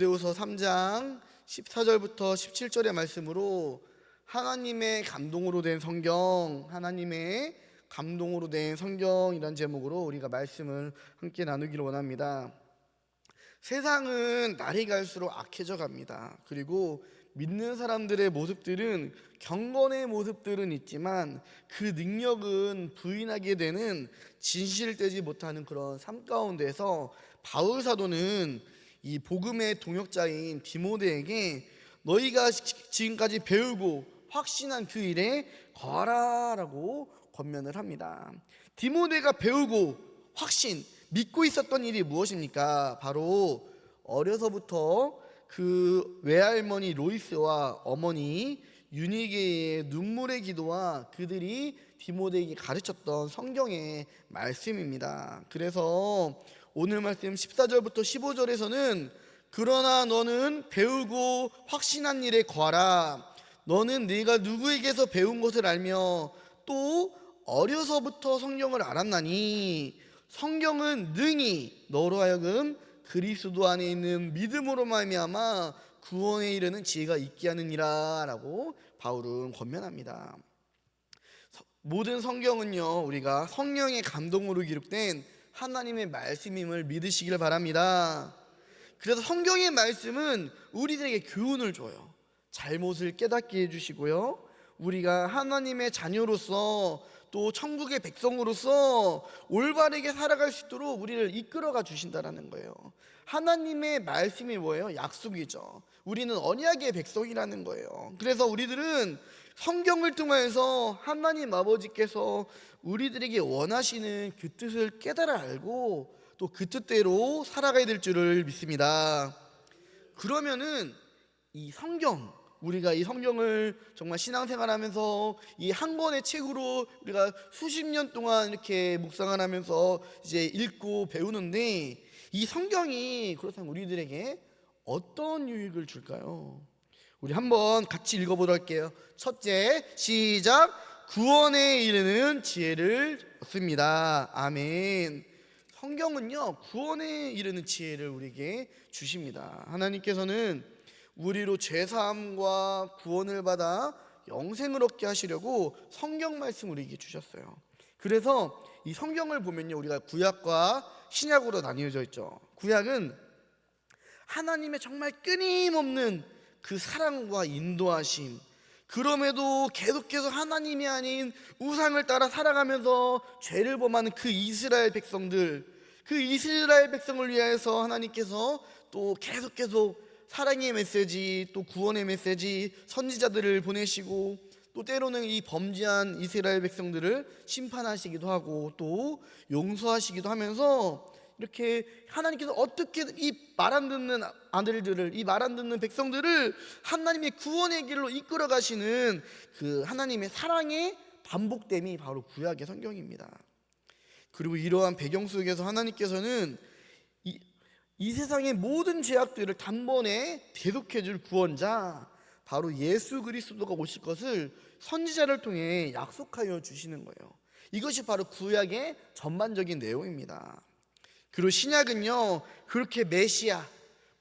디모데후서 3장 14절부터 17절의 말씀으로 하나님의 감동으로 된 성경, 하나님의 감동으로 된 성경이란 제목으로 우리가 말씀을 함께 나누기를 원합니다. 세상은 날이 갈수록 악해져 갑니다. 그리고 믿는 사람들의 모습들은, 경건의 모습들은 있지만 그 능력은 부인하게 되는, 진실을 떼지 못하는 그런 삶 가운데서 바울 사도는 이 복음의 동역자인 디모데에게 너희가 지금까지 배우고 확신한 그 일에 거하라라고 권면을 합니다. 디모데가 배우고 확신, 믿고 있었던 일이 무엇입니까? 바로 어려서부터 그 외할머니 로이스와 어머니 유니게의 눈물의 기도와 그들이 디모데에게 가르쳤던 성경의 말씀입니다. 그래서 오늘 말씀 14절부터 15절에서는 그러나 너는 배우고 확신한 일에 거하라. 너는 네가 누구에게서 배운 것을 알며 또 어려서부터 성경을 알았나니 성경은 능히 너로 하여금 그리스도 안에 있는 믿음으로 말미암아 구원에 이르는 지혜가 있게 하느니라 라고 바울은 권면합니다. 모든 성경은요, 우리가 성령의 감동으로 기록된 하나님의 말씀임을 믿으시길 바랍니다. 그래서 성경의 말씀은 우리들에게 교훈을 줘요. 잘못을 깨닫게 해주시고요, 우리가 하나님의 자녀로서 또 천국의 백성으로서 올바르게 살아갈 수 있도록 우리를 이끌어가 주신다는 거예요. 하나님의 말씀이 뭐예요? 약속이죠. 우리는 언약의 백성이라는 거예요. 그래서 우리들은 성경을 통해서 하나님 아버지께서 우리들에게 원하시는 그 뜻을 깨달아 알고 또 그 뜻대로 살아가야 될 줄을 믿습니다. 그러면은 이 성경, 우리가 이 성경을 정말 신앙생활하면서 이 한 권의 책으로 우리가 수십 년 동안 이렇게 묵상을 하면서 이제 읽고 배우는데, 이 성경이 그렇다면 우리들에게 어떤 유익을 줄까요? 우리 한번 같이 읽어보도록 할게요. 첫째, 시작. 구원에 이르는 지혜를 얻습니다. 아멘. 성경은요, 구원에 이르는 지혜를 우리에게 주십니다. 하나님께서는 우리로 죄사함과 구원을 받아 영생을 얻게 하시려고 성경 말씀 우리에게 주셨어요. 그래서 이 성경을 보면요, 우리가 구약과 신약으로 나뉘어져 있죠. 구약은 하나님의 정말 끊임없는 그 사랑과 인도하심, 그럼에도 계속해서 하나님이 아닌 우상을 따라 살아가면서 죄를 범하는 그 이스라엘 백성들, 그 이스라엘 백성을 위해서 하나님께서 또 계속해서 사랑의 메시지, 또 구원의 메시지, 선지자들을 보내시고 또 때로는 이 범죄한 이스라엘 백성들을 심판하시기도 하고 또 용서하시기도 하면서, 이렇게 하나님께서 어떻게 이 말 안 듣는 아들들을, 이 말 안 듣는 백성들을 하나님의 구원의 길로 이끌어 가시는 그 하나님의 사랑의 반복됨이 바로 구약의 성경입니다. 그리고 이러한 배경 속에서 하나님께서는 이 세상의 모든 죄악들을 단번에 대속해 줄 구원자, 바로 예수 그리스도가 오실 것을 선지자를 통해 약속하여 주시는 거예요. 이것이 바로 구약의 전반적인 내용입니다. 그리고 신약은요, 그렇게 메시아,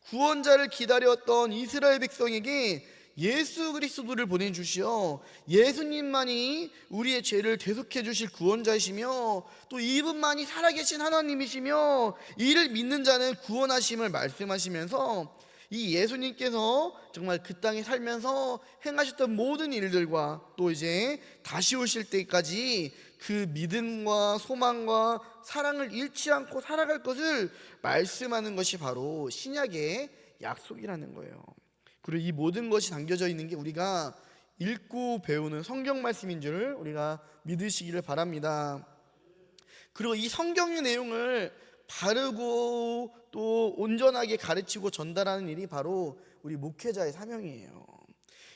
구원자를 기다렸던 이스라엘 백성에게 예수 그리스도를 보내주시어 예수님만이 우리의 죄를 대속해 주실 구원자이시며 또 이분만이 살아계신 하나님이시며 이를 믿는 자는 구원하심을 말씀하시면서, 이 예수님께서 정말 그 땅에 살면서 행하셨던 모든 일들과 또 이제 다시 오실 때까지 그 믿음과 소망과 사랑을 잃지 않고 살아갈 것을 말씀하는 것이 바로 신약의 약속이라는 거예요. 그리고 이 모든 것이 담겨져 있는 게 우리가 읽고 배우는 성경 말씀인 줄 우리가 믿으시기를 바랍니다. 그리고 이 성경의 내용을 바르고 또 온전하게 가르치고 전달하는 일이 바로 우리 목회자의 사명이에요.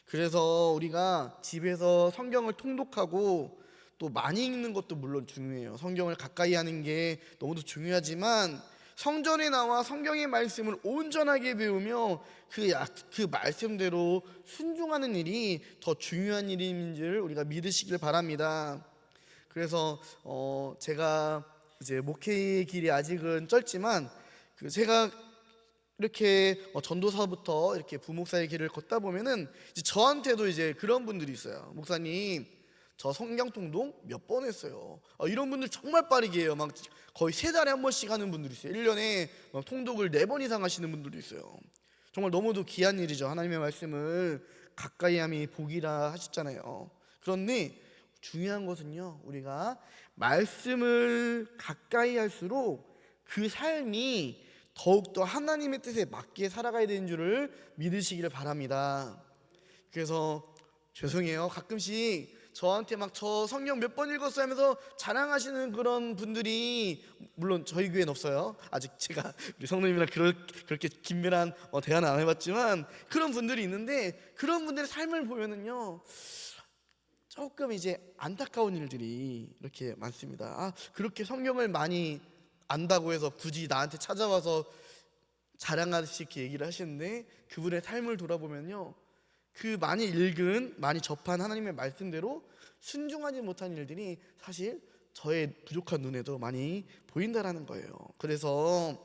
그래서 우리가 집에서 성경을 통독하고 또 많이 읽는 것도 물론 중요해요. 성경을 가까이 하는 게 너무도 중요하지만 성전에 나와 성경의 말씀을 온전하게 배우며 그 말씀대로 순종하는 일이 더 중요한 일인 줄 우리가 믿으시길 바랍니다. 그래서 제가 이제 목회의 길이 아직은 짧지만 제가 이렇게 전도사부터 이렇게 부목사의 길을 걷다 보면은 이제 저한테도 이제 그런 분들이 있어요. 목사님, 저 성경 통독 몇 번 했어요. 이런 분들 정말 빠르게 해요. 막 거의 3달에 한 번씩 하는 분들이 있어요. 1년에 막 통독을 4번 이상 하시는 분들도 있어요. 정말 너무도 귀한 일이죠. 하나님의 말씀을 가까이 함이 복이라 하셨잖아요. 그런데 중요한 것은요, 우리가 말씀을 가까이 할수록 그 삶이 더욱더 하나님의 뜻에 맞게 살아가야 되는 줄을 믿으시기를 바랍니다. 그래서 죄송해요, 가끔씩 저한테 막 저 성경 몇 번 읽었어요 하면서 자랑하시는 그런 분들이, 물론 저희 교회는 없어요. 아직 제가 우리 성도님이랑 그렇게 긴밀한 대화는 안 해봤지만 그런 분들이 있는데, 그런 분들의 삶을 보면은요, 조금 이제 안타까운 일들이 이렇게 많습니다. 그렇게 성경을 많이 안다고 해서 굳이 나한테 찾아와서 자랑하듯이 이렇게 얘기를 하시는데, 그분의 삶을 돌아보면요, 그 많이 읽은, 많이 접한 하나님의 말씀대로 순종하지 못한 일들이 사실 저의 부족한 눈에도 많이 보인다라는 거예요. 그래서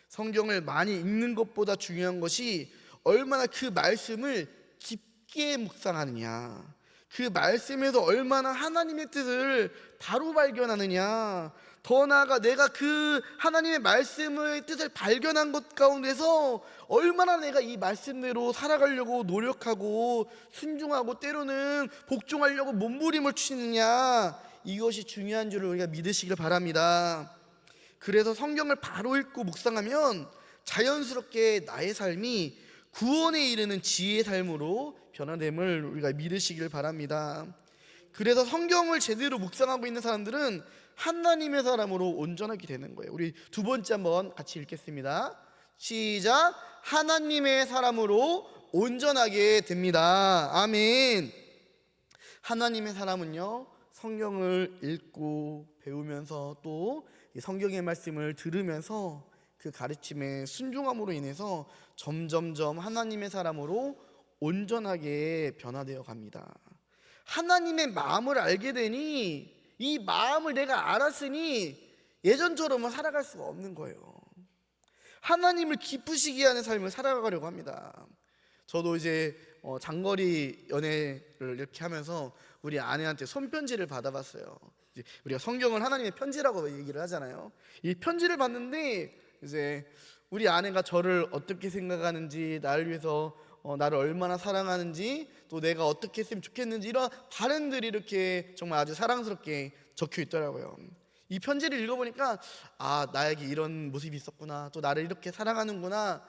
성경을 많이 읽는 것보다 중요한 것이 얼마나 그 말씀을 깊게 묵상하느냐, 그 말씀에서 얼마나 하나님의 뜻을 바로 발견하느냐, 더 나아가 내가 그 하나님의 말씀의 뜻을 발견한 것 가운데서 얼마나 내가 이 말씀대로 살아가려고 노력하고 순종하고 때로는 복종하려고 몸부림을 치느냐, 이것이 중요한 줄을 우리가 믿으시길 바랍니다. 그래서 성경을 바로 읽고 묵상하면 자연스럽게 나의 삶이 구원에 이르는 지혜의 삶으로 변화됨을 우리가 믿으시길 바랍니다. 그래서 성경을 제대로 묵상하고 있는 사람들은 하나님의 사람으로 온전하게 되는 거예요. 우리 두 번째 한번 같이 읽겠습니다. 시작. 하나님의 사람으로 온전하게 됩니다. 아멘. 하나님의 사람은요, 성경을 읽고 배우면서 또 성경의 말씀을 들으면서 그 가르침에 순종함으로 인해서 점점점 하나님의 사람으로 온전하게 변화되어 갑니다. 하나님의 마음을 알게 되니, 이 마음을 내가 알았으니 예전처럼은 살아갈 수가 없는 거예요. 하나님을 기쁘시게 하는 삶을 살아가려고 합니다. 저도 이제 장거리 연애를 이렇게 하면서 우리 아내한테 손편지를 받아봤어요. 우리가 성경을 하나님의 편지라고 얘기를 하잖아요. 이 편지를 봤는데 이제 우리 아내가 저를 어떻게 생각하는지, 나를 위해서 나를 얼마나 사랑하는지, 또 내가 어떻게 했으면 좋겠는지, 이런 바램들이 이렇게 정말 아주 사랑스럽게 적혀 있더라고요. 이 편지를 읽어보니까 나에게 이런 모습이 있었구나, 또 나를 이렇게 사랑하는구나,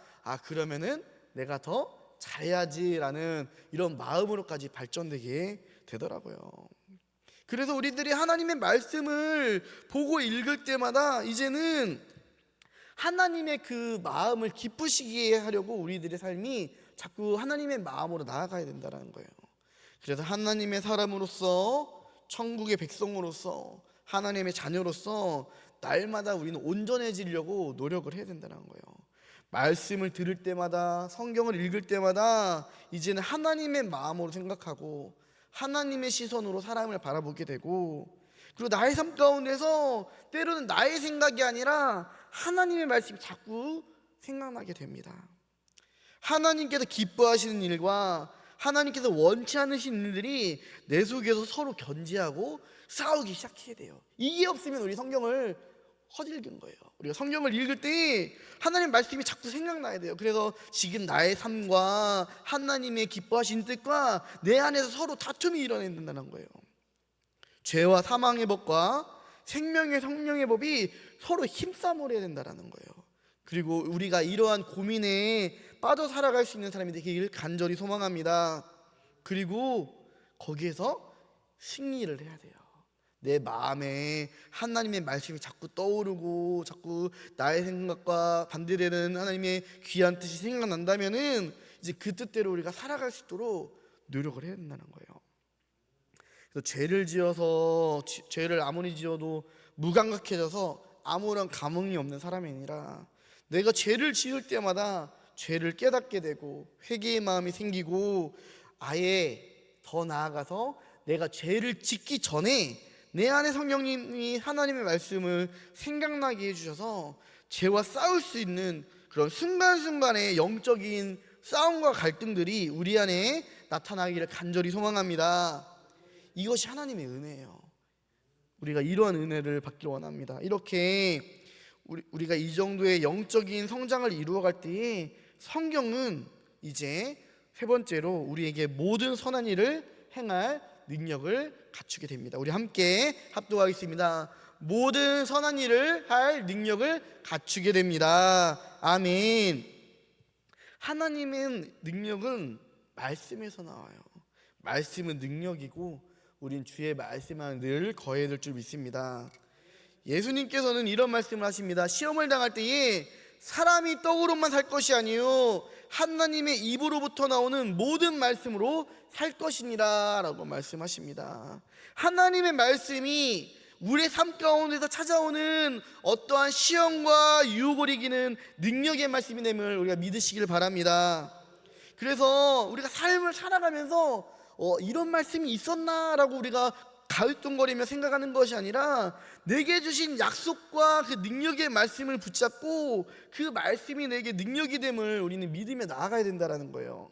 그러면은 내가 더 잘해야지라는 이런 마음으로까지 발전되게 되더라고요. 그래서 우리들이 하나님의 말씀을 보고 읽을 때마다 이제는 하나님의 그 마음을 기쁘시게 하려고 우리들의 삶이 자꾸 하나님의 마음으로 나아가야 된다는 거예요. 그래서 하나님의 사람으로서, 천국의 백성으로서, 하나님의 자녀로서 날마다 우리는 온전해지려고 노력을 해야 된다는 거예요. 말씀을 들을 때마다, 성경을 읽을 때마다 이제는 하나님의 마음으로 생각하고 하나님의 시선으로 사람을 바라보게 되고, 그리고 나의 삶 가운데서 때로는 나의 생각이 아니라 하나님의 말씀이 자꾸 생각나게 됩니다. 하나님께서 기뻐하시는 일과 하나님께서 원치 않으신 일들이 내 속에서 서로 견제하고 싸우기 시작하게 돼요. 이게 없으면 우리 성경을 헛읽은 거예요. 우리가 성경을 읽을 때 하나님 말씀이 자꾸 생각나야 돼요. 그래서 지금 나의 삶과 하나님의 기뻐하신 뜻과 내 안에서 서로 다툼이 일어난다는 거예요. 죄와 사망의 법과 생명의 성령의 법이 서로 힘싸움을 해야 된다는 거예요. 그리고 우리가 이러한 고민에 빠져 살아갈 수 있는 사람이 되기를 간절히 소망합니다. 그리고 거기에서 승리를 해야 돼요. 내 마음에 하나님의 말씀이 자꾸 떠오르고 자꾸 나의 생각과 반대되는 하나님의 귀한 뜻이 생각난다면은 이제 그 뜻대로 우리가 살아갈 수 있도록 노력을 해야 된다는 거예요. 그래서 죄를 지어서 죄를 아무리 지어도 무감각해져서 아무런 감흥이 없는 사람이 아니라, 내가 죄를 지을 때마다 죄를 깨닫게 되고 회개의 마음이 생기고, 아예 더 나아가서 내가 죄를 짓기 전에 내 안에 성령님이 하나님의 말씀을 생각나게 해주셔서 죄와 싸울 수 있는 그런 순간순간의 영적인 싸움과 갈등들이 우리 안에 나타나기를 간절히 소망합니다. 이것이 하나님의 은혜예요. 우리가 이러한 은혜를 받기를 원합니다. 이렇게 우리가 이 정도의 영적인 성장을 이루어갈 때에 성경은 이제 세 번째로 우리에게 모든 선한 일을 행할 능력을 갖추게 됩니다. 우리 함께 합독하겠습니다. 모든 선한 일을 할 능력을 갖추게 됩니다. 아멘. 하나님의 능력은 말씀에서 나와요. 말씀은 능력이고 우린 주의 말씀만 늘 거해야 될 줄 믿습니다. 예수님께서는 이런 말씀을 하십니다. 시험을 당할 때에 사람이 떡으로만 살 것이 아니요 하나님의 입으로부터 나오는 모든 말씀으로 살 것이니라 라고 말씀하십니다. 하나님의 말씀이 우리의 삶 가운데서 찾아오는 어떠한 시험과 유혹을 이기는 능력의 말씀이 됨을 우리가 믿으시길 바랍니다. 그래서 우리가 삶을 살아가면서 이런 말씀이 있었나라고 우리가 가위뚱거리며 생각하는 것이 아니라 내게 주신 약속과 그 능력의 말씀을 붙잡고 그 말씀이 내게 능력이 됨을 우리는 믿으며 나아가야 된다는 거예요.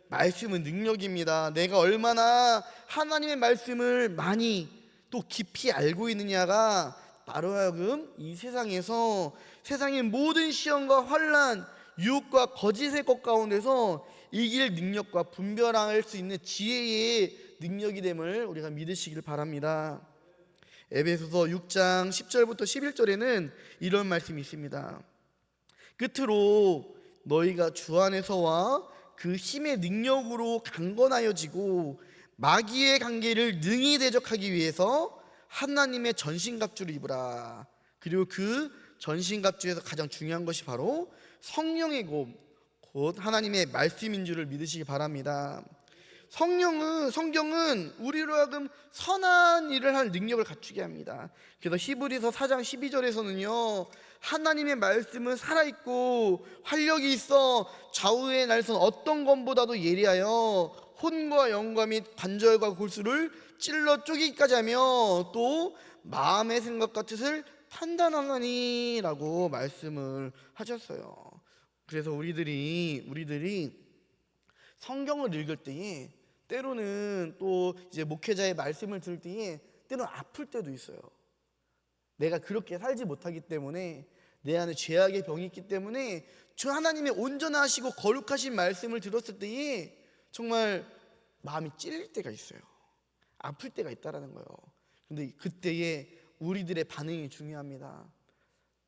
말씀은 능력입니다. 내가 얼마나 하나님의 말씀을 많이 또 깊이 알고 있느냐가 나로 하여금 이 세상에서 세상의 모든 시험과 환난, 유혹과 거짓의 것 가운데서 이길 능력과 분별할 수 있는 지혜의 능력이 됨을 우리가 믿으시길 바랍니다. 에베소서 6장 10절부터 11절에는 이런 말씀이 있습니다. 끝으로 너희가 주 안에서와 그 힘의 능력으로 강건하여지고 마귀의 관계를 능히 대적하기 위해서 하나님의 전신갑주를 입으라. 그리고 그 전신갑주에서 가장 중요한 것이 바로 성령의 곧 하나님의 말씀인 줄을 믿으시기 바랍니다. 성경은 우리로 하여금 선한 일을 할 능력을 갖추게 합니다. 그래서 히브리서 4장 12절에서는요 하나님의 말씀은 살아있고 활력이 있어 좌우의 날선 어떤 검보다도 예리하여 혼과 영과 및 관절과 골수를 찔러 쪼개기까지 하며 또 마음의 생각과 뜻을 판단하나니 라고 말씀을 하셨어요. 그래서 우리들이 성경을 읽을 때에 때로는 또 이제 목회자의 말씀을 들을 때에 때로는 아플 때도 있어요. 내가 그렇게 살지 못하기 때문에 내 안에 죄악의 병이 있기 때문에 저 하나님의 온전하시고 거룩하신 말씀을 들었을 때에 정말 마음이 찔릴 때가 있어요. 아플 때가 있다라는 거예요. 근데 그때에 우리들의 반응이 중요합니다.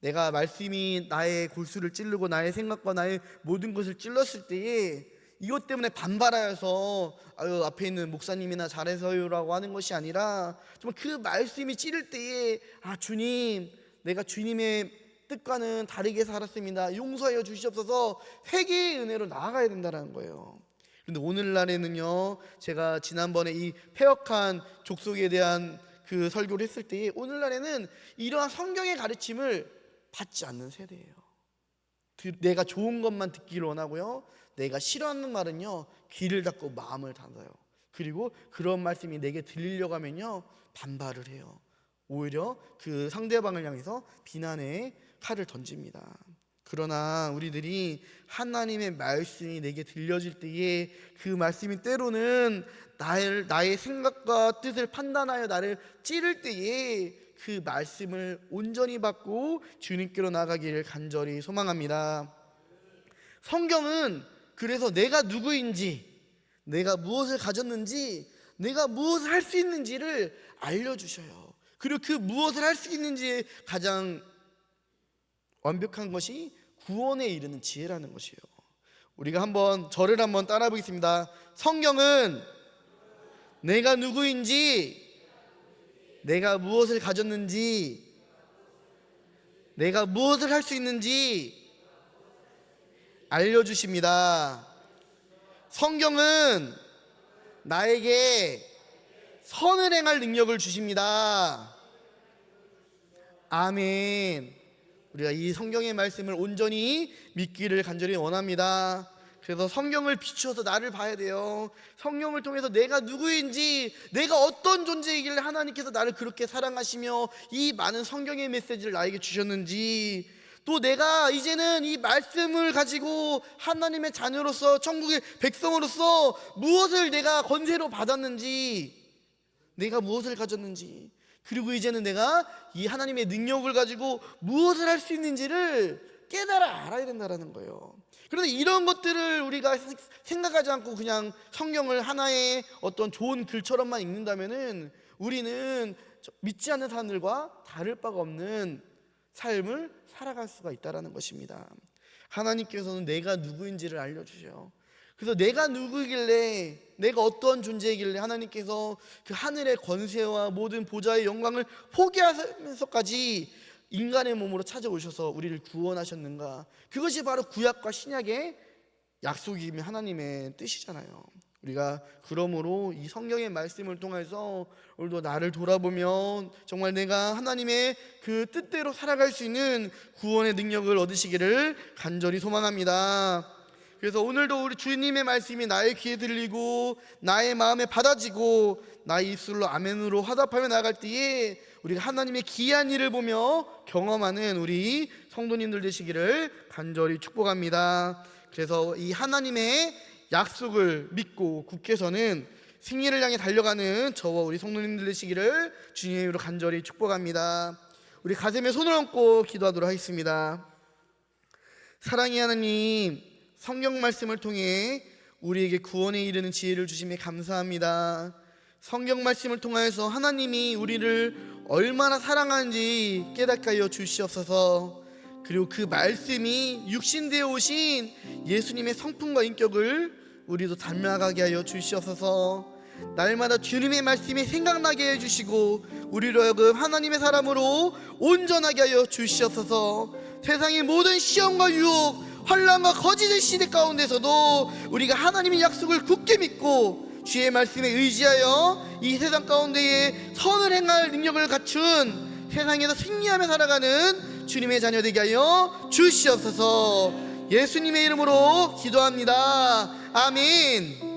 내가 말씀이 나의 골수를 찌르고 나의 생각과 나의 모든 것을 찔렀을 때에 이것 때문에 반발하여서 앞에 있는 목사님이나 잘해서요라고 하는 것이 아니라 정말 그 말씀이 찌를 때에 주님, 내가 주님의 뜻과는 다르게 살았습니다. 용서하여 주시옵소서. 회개의 은혜로 나아가야 된다는 거예요. 그런데 오늘날에는요 제가 지난번에 이 폐역한 족속에 대한 그 설교를 했을 때에 오늘날에는 이러한 성경의 가르침을 받지 않는 세대예요. 내가 좋은 것만 듣기를 원하고요 내가 싫어하는 말은요 귀를 닫고 마음을 닫아요. 그리고 그런 말씀이 내게 들리려고 하면요 반발을 해요. 오히려 그 상대방을 향해서 비난의 칼을 던집니다. 그러나 우리들이 하나님의 말씀이 내게 들려질 때에 그 말씀이 때로는 나의 생각과 뜻을 판단하여 나를 찌를 때에 그 말씀을 온전히 받고 주님께로 나가기를 간절히 소망합니다. 성경은 그래서 내가 누구인지, 내가 무엇을 가졌는지, 내가 무엇을 할 수 있는지를 알려주셔요. 그리고 그 무엇을 할 수 있는지에 가장 완벽한 것이 구원에 이르는 지혜라는 것이에요. 우리가 절을 한번 따라 보겠습니다. 성경은 내가 누구인지, 내가 무엇을 가졌는지, 내가 무엇을 할 수 있는지 알려주십니다. 성경은 나에게 선을 행할 능력을 주십니다. 아멘. 우리가 이 성경의 말씀을 온전히 믿기를 간절히 원합니다. 그래서 성경을 비추어서 나를 봐야 돼요. 성경을 통해서 내가 누구인지, 내가 어떤 존재이길래 하나님께서 나를 그렇게 사랑하시며 이 많은 성경의 메시지를 나에게 주셨는지, 또 내가 이제는 이 말씀을 가지고 하나님의 자녀로서 천국의 백성으로서 무엇을 내가 권세로 받았는지, 내가 무엇을 가졌는지, 그리고 이제는 내가 이 하나님의 능력을 가지고 무엇을 할 수 있는지를 깨달아 알아야 된다는 거예요. 그런데 이런 것들을 우리가 생각하지 않고 그냥 성경을 하나의 어떤 좋은 글처럼만 읽는다면은 우리는 믿지 않는 사람들과 다를 바가 없는 삶을 살아갈 수가 있다는 것입니다. 하나님께서는 내가 누구인지를 알려주셔요. 그래서 내가 누구이길래, 내가 어떤 존재이길래 하나님께서 그 하늘의 권세와 모든 보좌의 영광을 포기하면서까지 인간의 몸으로 찾아오셔서 우리를 구원하셨는가. 그것이 바로 구약과 신약의 약속이며 하나님의 뜻이잖아요. 우리가 그러므로 이 성경의 말씀을 통해서 오늘도 나를 돌아보면 정말 내가 하나님의 그 뜻대로 살아갈 수 있는 구원의 능력을 얻으시기를 간절히 소망합니다. 그래서 오늘도 우리 주님의 말씀이 나의 귀에 들리고 나의 마음에 받아지고 나의 입술로 아멘으로 화답하며 나아갈 때에 우리가 하나님의 기이한 일을 보며 경험하는 우리 성도님들 되시기를 간절히 축복합니다. 그래서 이 하나님의 약속을 믿고 굳게 서는 승리를 향해 달려가는 저와 우리 성도님들 되시기를 주님의 이름으로 간절히 축복합니다. 우리 가슴에 손을 얹고 기도하도록 하겠습니다. 사랑의 하나님, 성경 말씀을 통해 우리에게 구원에 이르는 지혜를 주심에 감사합니다. 성경 말씀을 통하여서 하나님이 우리를 얼마나 사랑하는지 깨닫게 하여 주시옵소서. 그리고 그 말씀이 육신되어 오신 예수님의 성품과 인격을 우리도 닮아가게 하여 주시옵소서. 날마다 주님의 말씀이 생각나게 해주시고 우리로 하여금 하나님의 사람으로 온전하게 하여 주시옵소서. 세상의 모든 시험과 유혹, 환난과 거짓의 시대 가운데서도 우리가 하나님의 약속을 굳게 믿고 주의 말씀에 의지하여 이 세상 가운데에 선을 행할 능력을 갖춘 세상에서 승리하며 살아가는 주님의 자녀 되게 하여 주시옵소서. 예수님의 이름으로 기도합니다. 아멘.